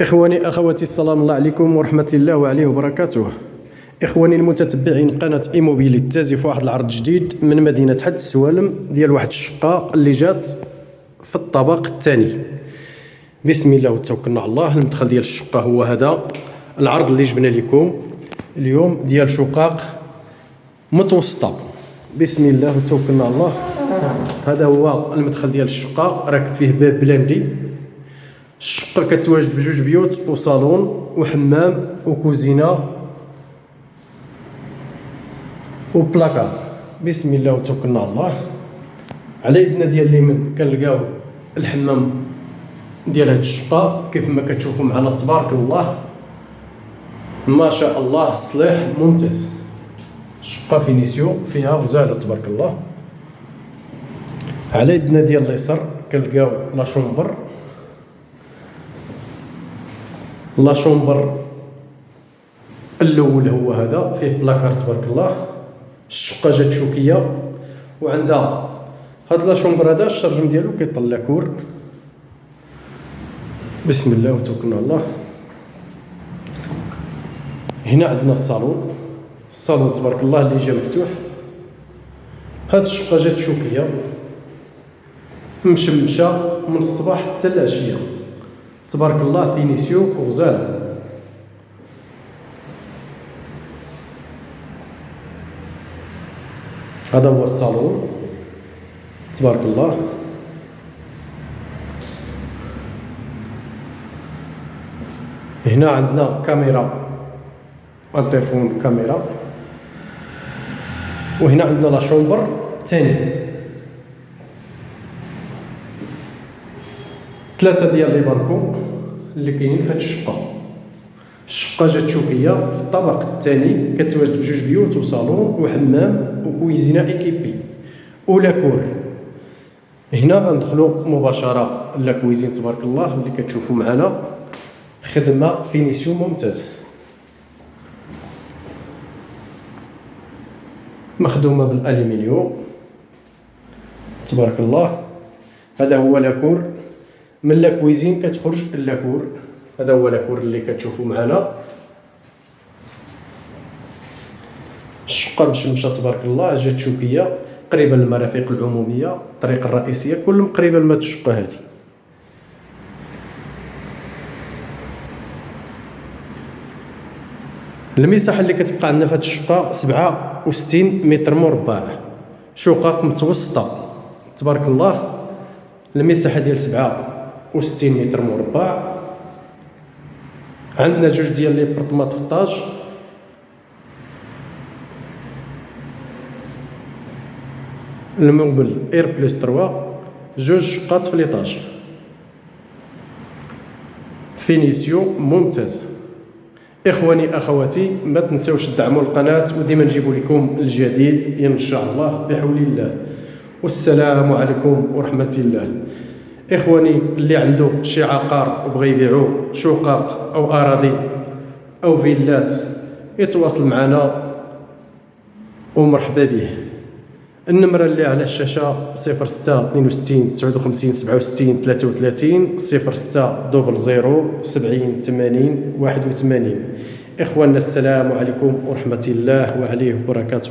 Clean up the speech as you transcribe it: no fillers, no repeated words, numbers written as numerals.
إخواني أخواتي، السلام الله عليكم ورحمة الله وعليه وبركاته. إخواني المتتبعين قناة إيموبيلي تازي في واحد العرض جديد من مدينة حد السوالم ديال واحد الشقة اللي جات في الطبق الثاني. بسم الله وتوكلنا على الله. المدخل ديال الشقة هو هذا. العرض اللي جبنا لكم اليوم ديال شقق متوسطة. بسم الله وتوكلنا على الله. هذا هو المدخل ديال الشقة، راكب فيه باب بلاندي. الشقة كتواجد بجوج بيوت وصالون وحمام وكوزينة وبلاكار. بسم الله وتوكلنا على الله. على يدنا ديال اليمين كنلقاو الحمام ديال هاد الشقة كيف ما كتشوفوا معنا. تبارك الله ما شاء الله، الصليح ممتاز. الشقة فينيسيو فيها غزالة تبارك الله. على يدنا ديال اليسار كنلقاو لا شومبر. لا شومبر الاول هو هذا، فيه بلاكار تبارك الله. الشقه جات شوكيه وعندها هاد لا شومبر هذا الشرجم ديالو كيطلع كور. بسم الله وتوكلنا على الله. هنا عندنا الصالون. الصالون تبارك الله اللي جا مفتوح. هاد الشقه جات شوكيه مشمشه من الصباح حتى العشيه تبارك الله، فينيسيو وغزال. هذا هو الصالون تبارك الله. هنا عندنا كاميرا، التليفون كاميرا. وهنا عندنا لا شومبر ثاني. 3 ديال لي باركو اللي كاينين في هاد الشقه. الشقه جات شوكيه في الطابق الثاني، كتواجد بجوج بيوت وصالون وحمام وكويزينه ايكيبي ولاكور. هنا غندخلوا مباشره لاكويزين تبارك الله اللي كتشوفوا معنا. خدمه فينيسيو ممتاز، مخدومه بالالومنيوم تبارك الله. هذا هو لاكور. من لاكويزين كتخرج اللاكور. هذا هو لاكور اللي كتشوفوا معنا. الشقه مشمشه تبارك الله، جات شوكيه قريبه للمرافق العموميه، الطريق الرئيسيه كلهم قريبه لهاد الشقه هذه. المساحه اللي كتبقى عندنا في هاد الشقه 67 متر مربع. شقق متوسطه تبارك الله. المساحه ديال 67 متر مربع. عندنا جوج ديال لي بارطمات في الطاج. الموبل اير بلس 3. جوج شقات في ليطاج. فينيسيو ممتاز. اخواني اخواتي، ما تنساوش تدعموا القناه وديما نجيبوا لكم الجديد ان شاء الله بحول الله. والسلام عليكم ورحمه الله. إخواني اللي عنده شي عقار وبغى يبيعو شقق أو أراضي أو فيلات يتواصل معنا ومرحبا به. النمرة اللي على الشاشة 06 62 59 67 33 06 00 70 80 81. إخواننا السلام عليكم ورحمة الله وعليه وبركاته.